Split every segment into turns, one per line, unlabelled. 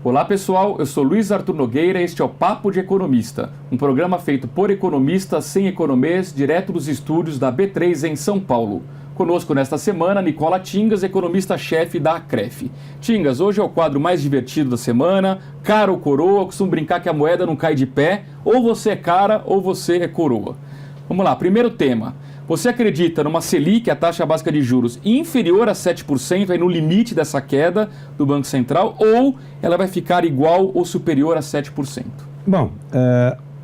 Olá pessoal, eu sou Luiz Arthur Nogueira e este é o Papo de Economista, um programa feito por economistas sem economês, direto dos estúdios da B3 em São Paulo. Conosco nesta semana, Nicola Tingas, economista-chefe da Acref. Tingas, hoje é o quadro mais divertido da semana, cara ou coroa, eu costumo brincar que a moeda não cai de pé, ou você é cara ou você é coroa. Vamos lá, primeiro tema. Você acredita numa Selic, a taxa básica de juros, inferior a 7%, aí no limite dessa queda do Banco Central, ou ela vai ficar igual ou superior a 7%?
Bom,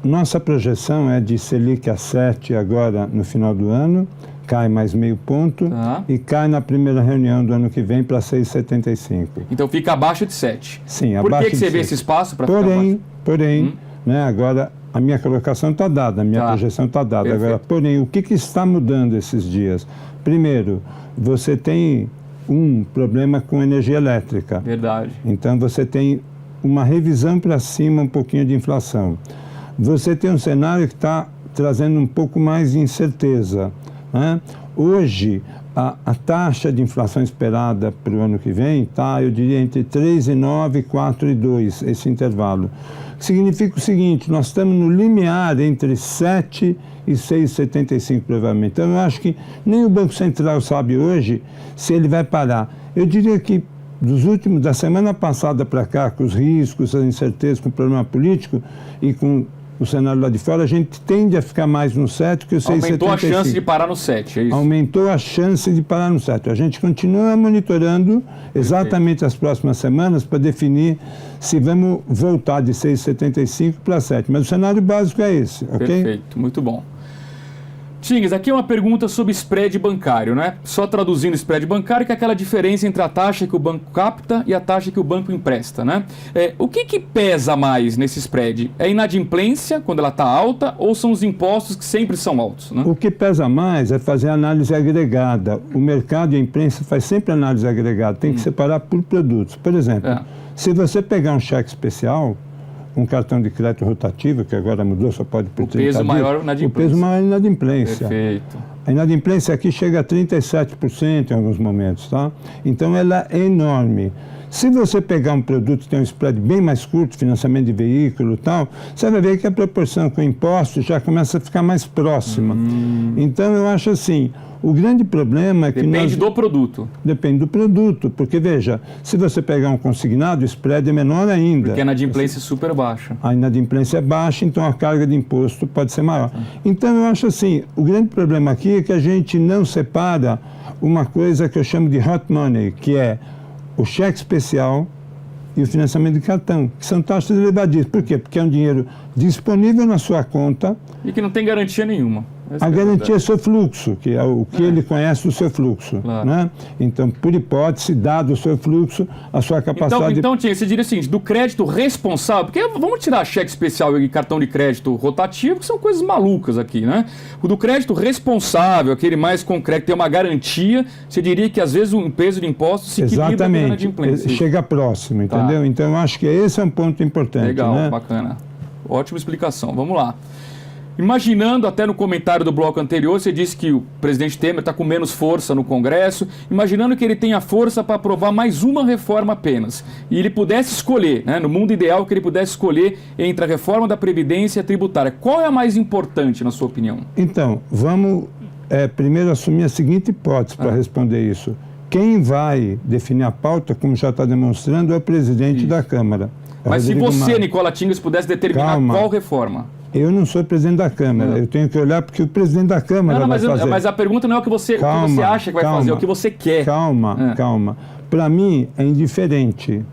nossa projeção é de Selic a 7% agora no final do ano, cai mais meio ponto e cai na primeira reunião do ano que vem para 6,75%.
Então fica abaixo de 7%.
Sim,
Por
abaixo
que você vê esse espaço para ficar abaixo?
Porém, né, agora a minha colocação está dada, a minha projeção está dada.
Perfeito.
Agora, porém, o que está mudando esses dias? Primeiro, você tem um problema com energia elétrica.
Verdade.
Então, você tem uma revisão para cima, um pouquinho de inflação. Você tem um cenário que está trazendo um pouco mais de incerteza, né? Hoje, a taxa de inflação esperada para o ano que vem está, eu diria, entre 3,9% e 4,2%, esse intervalo. Significa o seguinte, nós estamos no limiar entre 7% e 6,75% provavelmente. Então, eu acho que nem o Banco Central sabe hoje se ele vai parar. Eu diria que da semana passada para cá, com os riscos, as incertezas, com o problema político e com o cenário lá de fora, a gente tende a ficar mais no 7 que o 6,75.
Aumentou a chance de parar no 7, é isso?
Aumentou a chance de parar no 7. A gente continua monitorando exatamente as próximas semanas para definir se vamos voltar de 6,75 para 7. Mas o cenário básico é esse, ok?
Perfeito, muito bom. Tingas, aqui é uma pergunta sobre spread bancário, né? Só traduzindo spread bancário, que é aquela diferença entre a taxa que o banco capta e a taxa que o banco empresta, né? O que pesa mais nesse spread? É a inadimplência, quando ela está alta, ou são os impostos que sempre são altos, né?
O que pesa mais é fazer análise agregada. O mercado e a imprensa faz sempre análise agregada, tem que separar por produtos. Por exemplo, se você pegar um cheque especial, um cartão de crédito rotativo, que agora mudou, só pode por 30 dias.
O peso maior é inadimplência.
O peso maior é inadimplência.
Perfeito.
A inadimplência aqui chega a 37% em alguns momentos, tá? Então ela é enorme. Se você pegar um produto que tem um spread bem mais curto, financiamento de veículo e tal, você vai ver que a proporção com impostos já começa a ficar mais próxima. Então eu acho assim, o grande problema é que
Depende do produto.
Depende do produto, porque veja, se você pegar um consignado, o spread é menor ainda.
Porque a inadimplência é super baixa.
A inadimplência é baixa, então a carga de imposto pode ser maior. Então eu acho assim, o grande problema aqui é que a gente não separa uma coisa que eu chamo de hot money, que é o cheque especial e o financiamento de cartão, que são taxas elevadíssimas. Por quê? Porque é um dinheiro disponível na sua conta.
E que não tem garantia nenhuma.
A garantia é seu fluxo, que é o que ele conhece do seu fluxo.
Claro.
Né? Então, por hipótese, dado o seu fluxo, a sua capacidade...
Então Tinha, você diria o seguinte, do crédito responsável, porque vamos tirar cheque especial e cartão de crédito rotativo, que são coisas malucas aqui, né? O do crédito responsável, aquele mais concreto, tem uma garantia, você diria que às vezes o peso de impostos se equilibra com a inadimplência.
Chega próximo, entendeu? Então, eu acho que esse é um ponto importante.
Legal,
né?
Bacana. Ótima explicação. Vamos lá. Imaginando, até no comentário do bloco anterior, você disse que o presidente Temer está com menos força no Congresso, imaginando que ele tenha força para aprovar mais uma reforma apenas, e ele pudesse escolher, né, no mundo ideal, que ele pudesse escolher entre a reforma da Previdência tributária. Qual é a mais importante, na sua opinião? Então,
vamos primeiro assumir a seguinte hipótese para responder isso. Quem vai definir a pauta, como já está demonstrando, é o presidente da Câmara.
Mas se você, Nicola Tingas, pudesse determinar qual reforma?
Eu não sou presidente da Câmara, eu tenho que olhar porque o presidente da Câmara vai fazer.
Mas a pergunta não é o que você acha que vai fazer, é o que você quer.
Calma. Para mim é indiferente,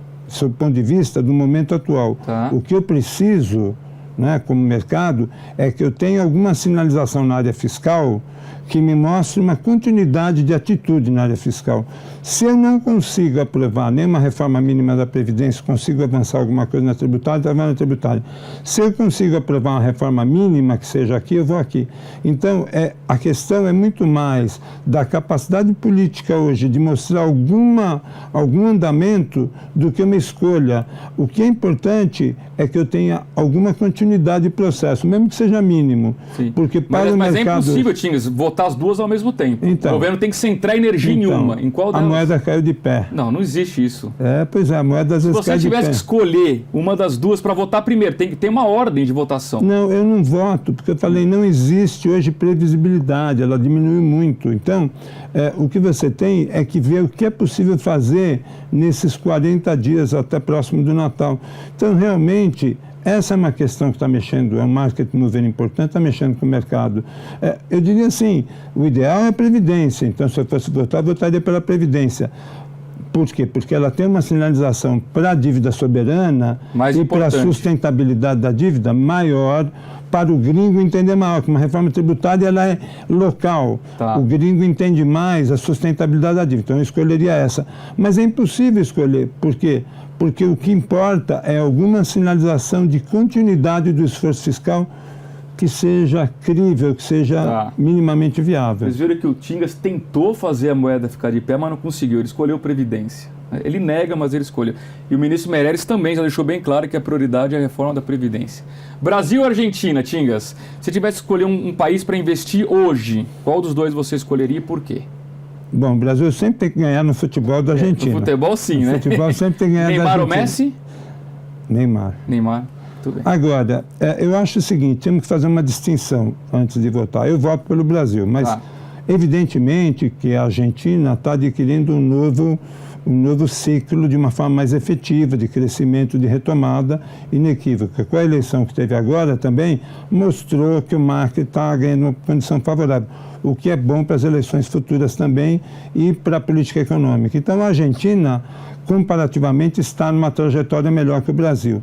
do ponto de vista do momento atual. O que eu preciso, né, como mercado, é que eu tenha alguma sinalização na área fiscal que me mostre uma continuidade de atitude na área fiscal. Se eu não consigo aprovar nenhuma reforma mínima da Previdência, consigo avançar alguma coisa na tributária, então eu vou na tributária. Se eu consigo aprovar uma reforma mínima que seja aqui, eu vou aqui. Então, a questão é muito mais da capacidade política hoje de mostrar algum andamento do que uma escolha. O que é importante é que eu tenha alguma continuidade continuidade de processo, mesmo que seja mínimo.
Sim.
Porque para
mas
o mercado...
é impossível, Tingas, votar as duas ao mesmo tempo.
Então,
o governo tem que centrar energia em uma. Em qual delas?
A moeda caiu de pé.
Não existe isso.
Pois é, a moeda às vezes cai de pé.
Se você tivesse que escolher uma das duas para votar primeiro, tem que ter uma ordem de votação.
Não, eu não voto, porque eu falei, não existe hoje previsibilidade, ela diminui muito. Então, o que você tem é que ver o que é possível fazer nesses 40 dias até próximo do Natal. Então, realmente, essa é uma questão que está mexendo, é um market mover importante, está mexendo com o mercado. Eu diria assim, o ideal é a Previdência, então se eu fosse votar, votaria pela Previdência. Por quê? Porque ela tem uma sinalização para a dívida soberana e para a sustentabilidade da dívida maior, para o gringo entender maior, que uma reforma tributária ela é local. O gringo entende mais a sustentabilidade da dívida, então eu escolheria essa. Mas é impossível escolher, por quê? Porque o que importa é alguma sinalização de continuidade do esforço fiscal que seja crível, que seja minimamente viável.
Vocês viram que o Tingas tentou fazer a moeda ficar de pé, mas não conseguiu. Ele escolheu Previdência. Ele nega, mas ele escolheu. E o ministro Meirelles também já deixou bem claro que a prioridade é a reforma da Previdência. Brasil ou Argentina, Tingas? Se tivesse que escolher um país para investir hoje, qual dos dois você escolheria e por quê?
Bom, o Brasil sempre tem que ganhar no futebol da Argentina.
No futebol sim, né?
No futebol sempre tem que ganhar
Neymar
da
ou Messi?
Neymar.
Tudo bem.
Agora, eu acho o seguinte, temos que fazer uma distinção antes de votar. Eu voto pelo Brasil, mas evidentemente que a Argentina está adquirindo um novo ciclo de uma forma mais efetiva, de crescimento, de retomada inequívoca. Com a eleição que teve agora também, mostrou que o market está ganhando uma condição favorável, o que é bom para as eleições futuras também e para a política econômica. Então, a Argentina, comparativamente, está numa trajetória melhor que o Brasil.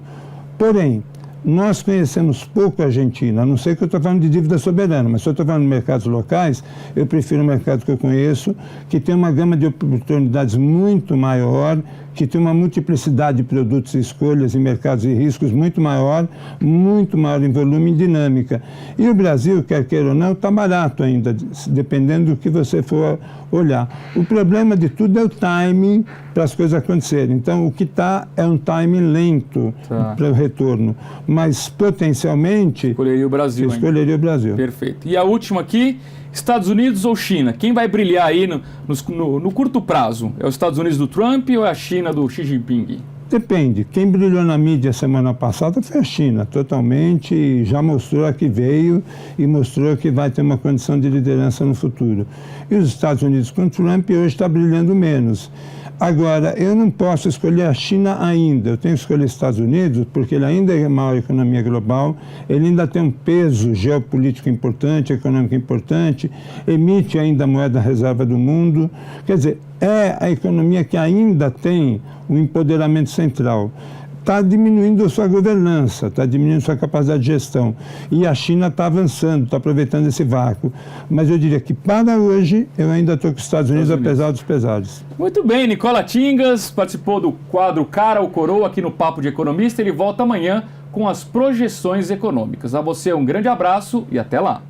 Porém, nós conhecemos pouco a Argentina, a não ser que eu estou falando de dívida soberana, mas se eu estou falando de mercados locais, eu prefiro o mercado que eu conheço, que tem uma gama de oportunidades muito maior, que tem uma multiplicidade de produtos e escolhas em mercados e riscos muito maior em volume e dinâmica. E o Brasil, quer queira ou não, está barato ainda, dependendo do que você for olhar. O problema de tudo é o timing para as coisas acontecerem. Então, o que está é um timing lento para o retorno. Mas, potencialmente...
Escolheria o Brasil.
Escolheria o Brasil.
Perfeito. E a última aqui, Estados Unidos ou China? Quem vai brilhar aí no curto prazo? É os Estados Unidos do Trump ou é a China do Xi Jinping?
Depende. Quem brilhou na mídia semana passada foi a China, totalmente, já mostrou a que veio e mostrou que vai ter uma condição de liderança no futuro. E os Estados Unidos com Trump hoje está brilhando menos. Agora, eu não posso escolher a China ainda, eu tenho que escolher os Estados Unidos, porque ele ainda é a maior economia global, ele ainda tem um peso geopolítico importante, econômico importante, emite ainda a moeda reserva do mundo, quer dizer, é a economia que ainda tem um empoderamento central. Está diminuindo a sua governança, está diminuindo a sua capacidade de gestão. E a China está avançando, está aproveitando esse vácuo. Mas eu diria que, para hoje, eu ainda estou com os Estados Unidos, apesar dos pesares.
Muito bem, Nicola Tingas participou do quadro Cara ou Coroa aqui no Papo de Economista. Ele volta amanhã com as projeções econômicas. A você um grande abraço e até lá.